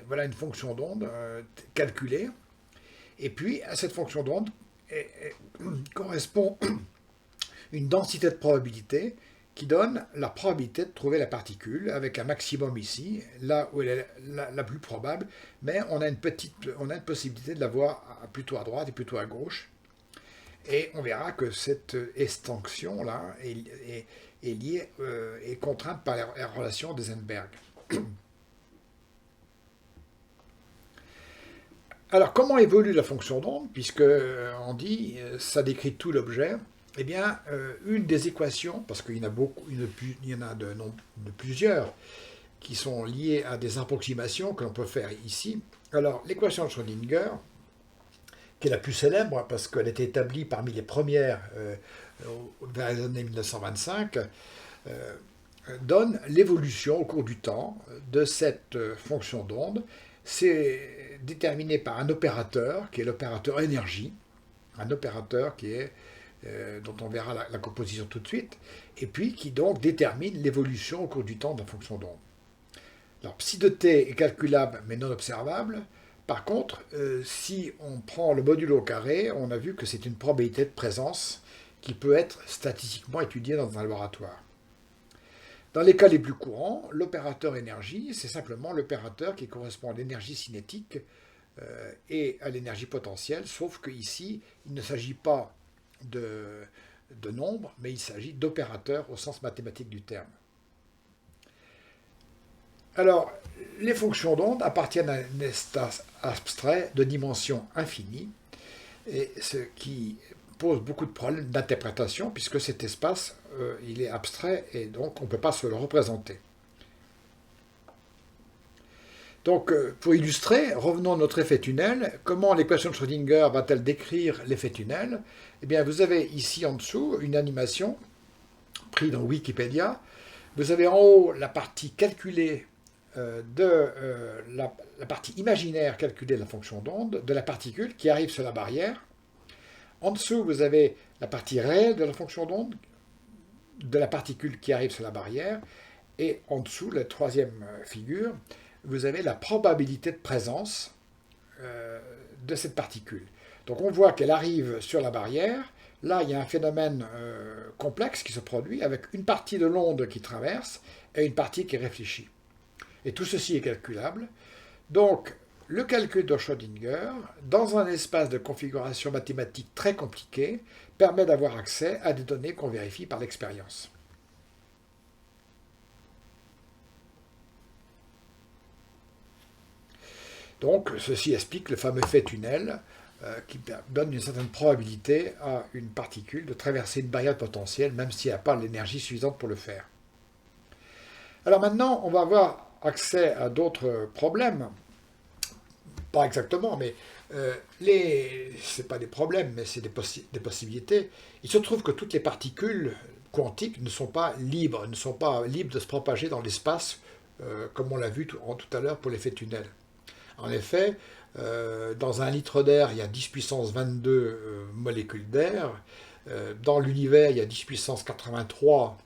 voilà une fonction d'onde calculée. Et puis à cette fonction d'onde correspond une densité de probabilité qui donne la probabilité de trouver la particule, avec un maximum ici, là où elle est la plus probable, mais on a une possibilité de la voir plutôt à droite et plutôt à gauche. Et on verra que cette extinction-là est contrainte par la relation d'Eisenberg. Alors, comment évolue la fonction d'onde? Puisque on dit ça décrit tout l'objet. Eh bien, une des équations, parce qu'il y en a beaucoup, il y en a de plusieurs, qui sont liées à des approximations que l'on peut faire ici. Alors, l'équation de Schrödinger, qui est la plus célèbre, parce qu'elle a été établie parmi les premières vers les années 1925, donne l'évolution au cours du temps de cette fonction d'onde. C'est déterminé par un opérateur, qui est l'opérateur énergie, un opérateur qui est, dont on verra la composition tout de suite, et puis qui donc détermine l'évolution au cours du temps de la fonction d'onde. Alors, psi de t est calculable mais non observable. Par contre, si on prend le modulo carré, on a vu que c'est une probabilité de présence qui peut être statistiquement étudiée dans un laboratoire. Dans les cas les plus courants, l'opérateur énergie, c'est simplement l'opérateur qui correspond à l'énergie cinétique et à l'énergie potentielle, sauf qu'ici, il ne s'agit pas de nombres, mais il s'agit d'opérateurs au sens mathématique du terme. Alors, les fonctions d'onde appartiennent à un espace abstrait de dimension infinie, et ce qui pose beaucoup de problèmes d'interprétation, puisque cet espace, il est abstrait, et donc on ne peut pas se le représenter. Donc, pour illustrer, revenons à notre effet tunnel. Comment l'équation de Schrödinger va-t-elle décrire l'effet tunnel? Eh bien, vous avez ici en dessous une animation prise dans Wikipédia. Vous avez en haut la partie calculée la partie imaginaire calculée de la fonction d'onde, de la particule qui arrive sur la barrière. En dessous, vous avez la partie réelle de la fonction d'onde, de la particule qui arrive sur la barrière. Et en dessous, la troisième figure, vous avez la probabilité de présence de cette particule. Donc on voit qu'elle arrive sur la barrière. Là, il y a un phénomène complexe qui se produit avec une partie de l'onde qui traverse et une partie qui réfléchit. Et tout ceci est calculable. Donc, le calcul de Schrödinger, dans un espace de configuration mathématique très compliqué, permet d'avoir accès à des données qu'on vérifie par l'expérience. Donc, ceci explique le fameux effet tunnel qui donne une certaine probabilité à une particule de traverser une barrière potentielle, même si elle n'a pas l'énergie suffisante pour le faire. Alors maintenant, on va avoir accès à d'autres problèmes. Pas exactement, mais c'est pas des problèmes, mais c'est des possibilités. Il se trouve que toutes les particules quantiques ne sont pas libres de se propager dans l'espace, comme on l'a vu tout à l'heure pour l'effet tunnel. En effet, dans un litre d'air, il y a 10 puissance 22 molécules d'air. Dans l'univers, il y a 10 puissance 83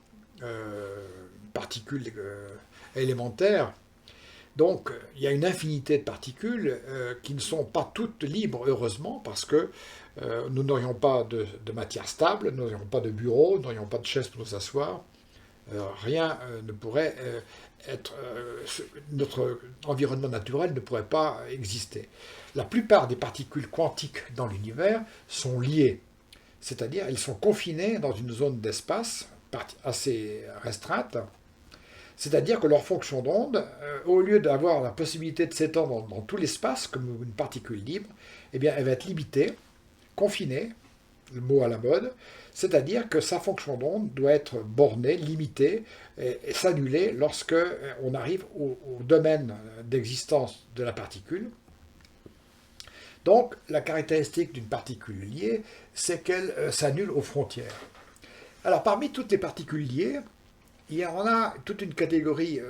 particules élémentaires. Donc, il y a une infinité de particules qui ne sont pas toutes libres, heureusement, parce que nous n'aurions pas de matière stable, nous n'aurions pas de bureau, nous n'aurions pas de chaise pour nous asseoir, rien ne pourrait notre environnement naturel ne pourrait pas exister. La plupart des particules quantiques dans l'univers sont liées, c'est-à-dire elles sont confinées dans une zone d'espace assez restreinte, c'est-à-dire que leur fonction d'onde, au lieu d'avoir la possibilité de s'étendre dans tout l'espace comme une particule libre, eh bien elle va être limitée, confinée, le mot à la mode, c'est-à-dire que sa fonction d'onde doit être bornée, limitée et s'annuler lorsque on arrive au domaine d'existence de la particule. Donc, la caractéristique d'une particule liée, c'est qu'elle s'annule aux frontières. Alors, parmi toutes les particules liées, il y en a toute une catégorie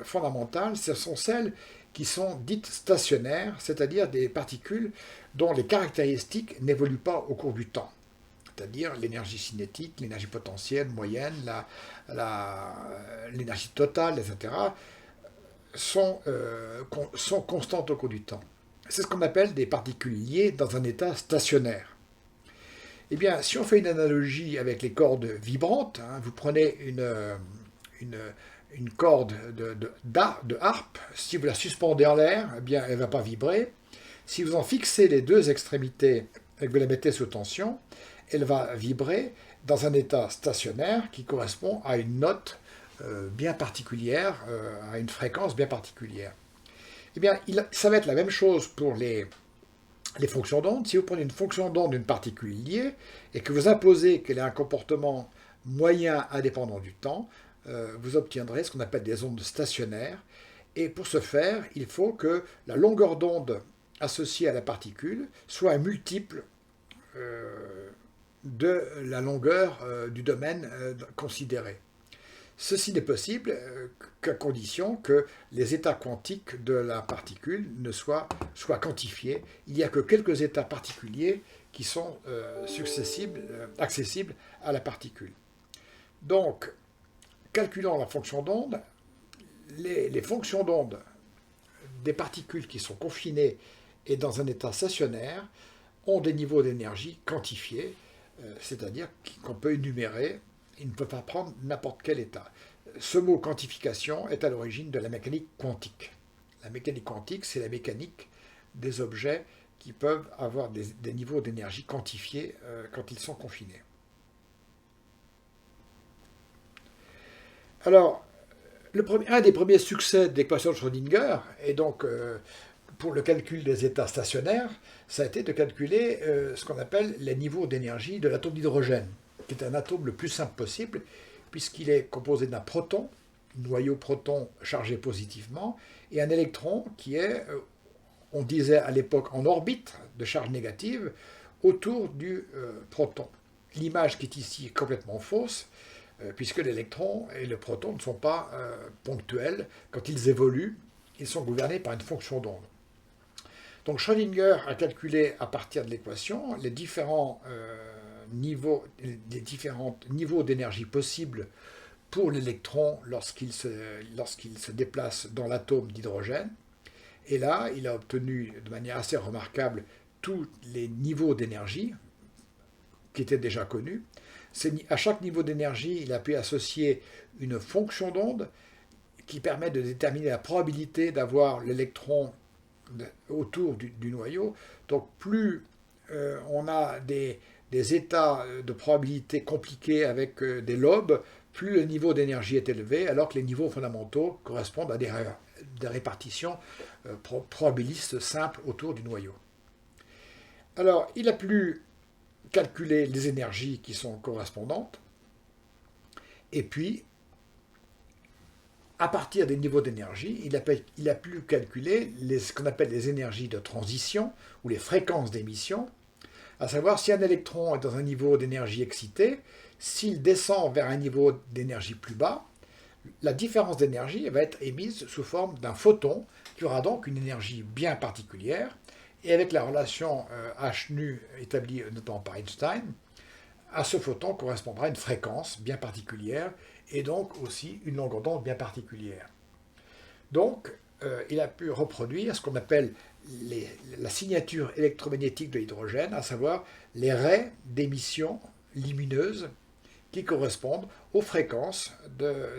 fondamentale, ce sont celles qui sont dites stationnaires, c'est-à-dire des particules dont les caractéristiques n'évoluent pas au cours du temps. C'est-à-dire l'énergie cinétique, l'énergie potentielle moyenne, l'énergie totale, etc., sont constantes au cours du temps. C'est ce qu'on appelle des particules liées dans un état stationnaire. Eh bien, si on fait une analogie avec les cordes vibrantes, hein, vous prenez une corde de harpe, si vous la suspendez en l'air, eh bien, elle ne va pas vibrer. Si vous en fixez les deux extrémités et que vous la mettez sous tension, elle va vibrer dans un état stationnaire qui correspond à une note bien particulière, à une fréquence bien particulière. Eh bien, ça va être la même chose pour les fonctions d'onde. Si vous prenez une fonction d'onde d'une particule liée et que vous imposez qu'elle ait un comportement moyen indépendant du temps, vous obtiendrez ce qu'on appelle des ondes stationnaires. Et pour ce faire, il faut que la longueur d'onde associée à la particule soit un multiple de la longueur du domaine considéré. Ceci n'est possible qu'à condition que les états quantiques de la particule soient quantifiés. Il n'y a que quelques états particuliers qui sont accessibles à la particule. Donc, calculant la fonction d'onde, les fonctions d'onde des particules qui sont confinées et dans un état stationnaire ont des niveaux d'énergie quantifiés, c'est-à-dire qu'on peut énumérer. Il ne peut pas prendre n'importe quel état. Ce mot quantification est à l'origine de la mécanique quantique. La mécanique quantique, c'est la mécanique des objets qui peuvent avoir des niveaux d'énergie quantifiés quand ils sont confinés. Alors, un des premiers succès de l'équation de Schrödinger, et donc pour le calcul des états stationnaires, ça a été de calculer ce qu'on appelle les niveaux d'énergie de l'atome d'hydrogène, qui est un atome le plus simple possible, puisqu'il est composé d'un proton, noyau proton chargé positivement, et un électron qui est, on disait à l'époque, en orbite de charge négative autour du proton. L'image qui est ici est complètement fausse, puisque l'électron et le proton ne sont pas ponctuels. Quand ils évoluent, ils sont gouvernés par une fonction d'onde. Donc Schrödinger a calculé à partir de l'équation les différents niveaux d'énergie possibles pour l'électron lorsqu'il se déplace dans l'atome d'hydrogène. Et là, il a obtenu de manière assez remarquable tous les niveaux d'énergie qui étaient déjà connus. À chaque niveau d'énergie, il a pu associer une fonction d'onde qui permet de déterminer la probabilité d'avoir l'électron autour du noyau. Donc plus on a des états de probabilité compliqués avec des lobes, plus le niveau d'énergie est élevé, alors que les niveaux fondamentaux correspondent à des répartitions probabilistes simples autour du noyau. Alors, il a pu calculer les énergies qui sont correspondantes, et puis, à partir des niveaux d'énergie, il a pu calculer ce qu'on appelle les énergies de transition, ou les fréquences d'émission, à savoir si un électron est dans un niveau d'énergie excité, s'il descend vers un niveau d'énergie plus bas, la différence d'énergie va être émise sous forme d'un photon qui aura donc une énergie bien particulière, et avec la relation h nu établie notamment par Einstein, à ce photon correspondra une fréquence bien particulière et donc aussi une longueur d'onde bien particulière. Donc, il a pu reproduire ce qu'on appelle la signature électromagnétique de l'hydrogène, à savoir les raies d'émission lumineuses qui correspondent aux fréquences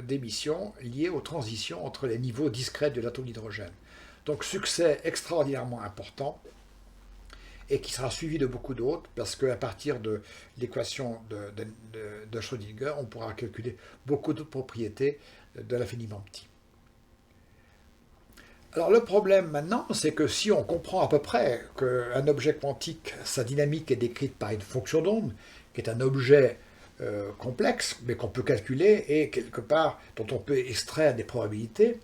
d'émission liées aux transitions entre les niveaux discrets de l'atome d'hydrogène. Donc succès extraordinairement important et qui sera suivi de beaucoup d'autres parce qu'à partir de l'équation de Schrödinger, on pourra calculer beaucoup d'autres propriétés de l'infiniment petit. Alors le problème maintenant, c'est que si on comprend à peu près qu'un objet quantique, sa dynamique est décrite par une fonction d'onde, qui est un objet complexe, mais qu'on peut calculer et quelque part dont on peut extraire des probabilités.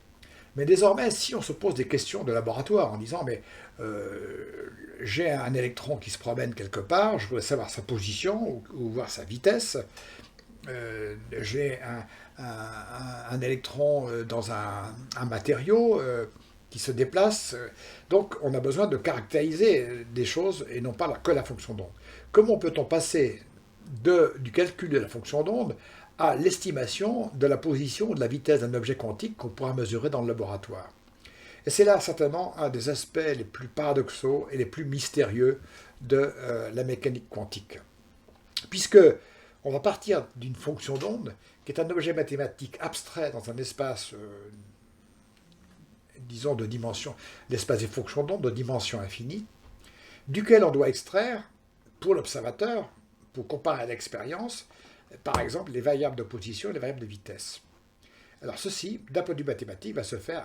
Mais désormais, si on se pose des questions de laboratoire en disant mais j'ai un électron qui se promène quelque part, je voudrais savoir sa position ou voir sa vitesse, j'ai un électron dans un matériau qui se déplace, donc on a besoin de caractériser des choses et non pas que la fonction d'onde. Comment peut-on passer du calcul de la fonction d'onde à l'estimation de la position ou de la vitesse d'un objet quantique qu'on pourra mesurer dans le laboratoire? Et c'est là certainement un des aspects les plus paradoxaux et les plus mystérieux de la mécanique quantique. Puisque on va partir d'une fonction d'onde qui est un objet mathématique abstrait dans un espace, disons, de dimension, l'espace des fonctions d'onde de dimension infinie, duquel on doit extraire, pour l'observateur, pour comparer à l'expérience, par exemple, les variables de position et les variables de vitesse. Alors ceci, d'un point de vue mathématique, va se faire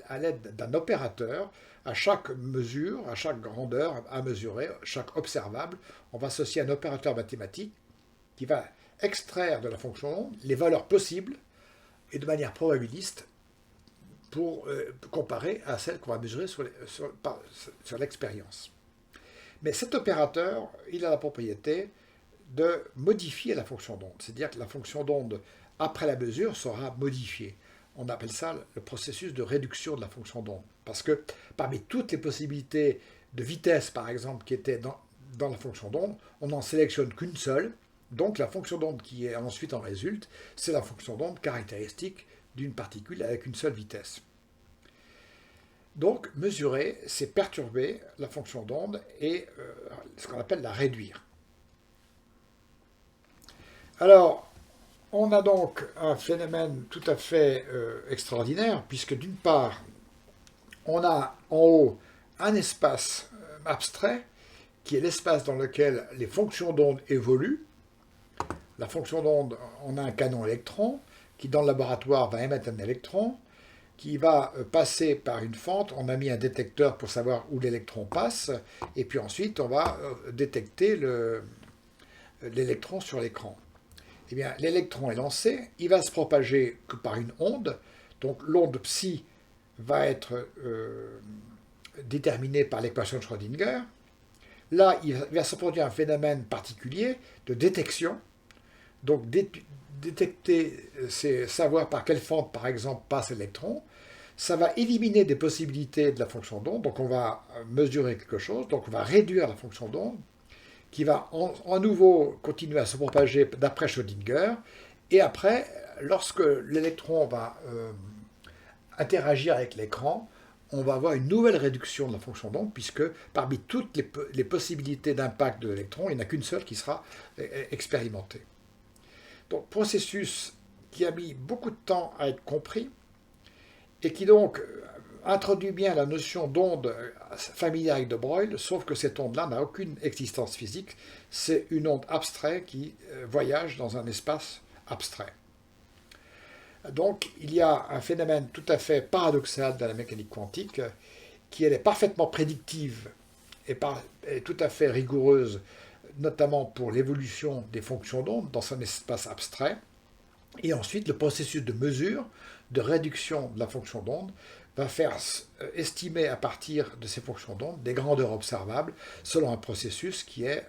à l'aide d'un opérateur. À chaque mesure, à chaque grandeur à mesurer, chaque observable, on va associer un opérateur mathématique qui va extraire de la fonction onde les valeurs possibles et de manière probabiliste pour comparer à celles qu'on va mesurer sur l'expérience. Mais cet opérateur, il a la propriété de modifier la fonction d'onde. C'est-à-dire que la fonction d'onde, après la mesure, sera modifiée. On appelle ça le processus de réduction de la fonction d'onde. Parce que parmi toutes les possibilités de vitesse, par exemple, qui étaient dans la fonction d'onde, on n'en sélectionne qu'une seule. Donc la fonction d'onde qui est ensuite en résulte, c'est la fonction d'onde caractéristique d'une particule avec une seule vitesse. Donc mesurer, c'est perturber la fonction d'onde et ce qu'on appelle la réduire. Alors, on a donc un phénomène tout à fait extraordinaire, puisque d'une part, on a en haut un espace abstrait, qui est l'espace dans lequel les fonctions d'onde évoluent. La fonction d'onde, on a un canon électron, qui dans le laboratoire va émettre un électron, qui va passer par une fente. On a mis un détecteur pour savoir où l'électron passe, et puis ensuite, on va détecter l'électron sur l'écran. Eh bien, l'électron est lancé, il va se propager que par une onde, donc l'onde psi va être déterminée par l'équation de Schrödinger. Là, il va se produire un phénomène particulier de détection, donc détecter, c'est savoir par quelle fente, par exemple, passe l'électron. Ça va éliminer des possibilités de la fonction d'onde, donc on va mesurer quelque chose, donc on va réduire la fonction d'onde, qui va en nouveau continuer à se propager d'après Schrödinger, et après, lorsque l'électron va interagir avec l'écran, on va avoir une nouvelle réduction de la fonction d'onde, puisque parmi toutes les possibilités d'impact de l'électron, il n'y en a qu'une seule qui sera expérimentée. Donc, processus qui a mis beaucoup de temps à être compris, et qui donc introduit bien la notion d'onde familière avec de Broglie, sauf que cette onde-là n'a aucune existence physique, c'est une onde abstraite qui voyage dans un espace abstrait. Donc il y a un phénomène tout à fait paradoxal dans la mécanique quantique, qui elle est parfaitement prédictive et tout à fait rigoureuse, notamment pour l'évolution des fonctions d'onde dans un espace abstrait, et ensuite le processus de mesure, de réduction de la fonction d'onde, va faire estimer à partir de ces fonctions d'onde des grandeurs observables selon un processus qui est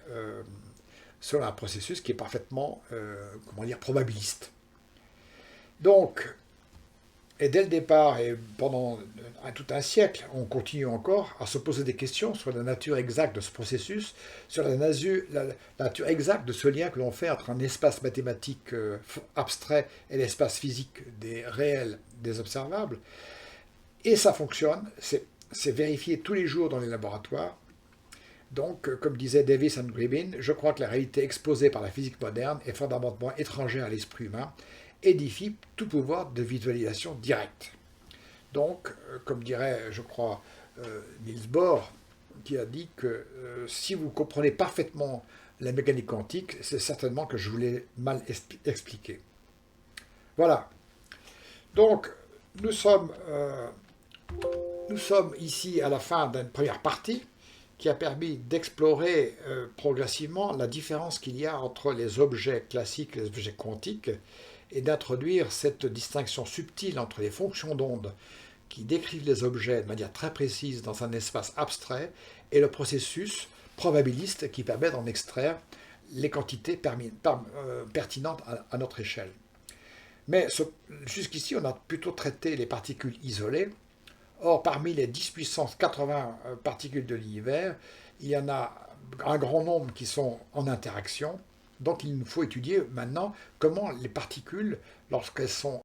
parfaitement probabiliste. Donc, et dès le départ et pendant tout un siècle, on continue encore à se poser des questions sur la nature exacte de ce processus, sur la nature exacte de ce lien que l'on fait entre un espace mathématique abstrait et l'espace physique des réels, des observables. Et ça fonctionne, c'est vérifié tous les jours dans les laboratoires. Donc, comme disait Davis and Gribbin, je crois que la réalité exposée par la physique moderne est fondamentalement étrangère à l'esprit humain et défie tout pouvoir de visualisation directe. Donc, comme dirait, je crois, Niels Bohr, qui a dit que si vous comprenez parfaitement la mécanique quantique, c'est certainement que je vous l'ai mal expliqué. Voilà. Donc, nous sommes, nous sommes ici à la fin d'une première partie qui a permis d'explorer progressivement la différence qu'il y a entre les objets classiques et les objets quantiques et d'introduire cette distinction subtile entre les fonctions d'onde qui décrivent les objets de manière très précise dans un espace abstrait et le processus probabiliste qui permet d'en extraire les quantités pertinentes à notre échelle. Mais jusqu'ici, on a plutôt traité les particules isolées. Or, parmi les 10 puissance 80 particules de l'univers, il y en a un grand nombre qui sont en interaction. Donc, il nous faut étudier maintenant comment les particules, lorsqu'elles sont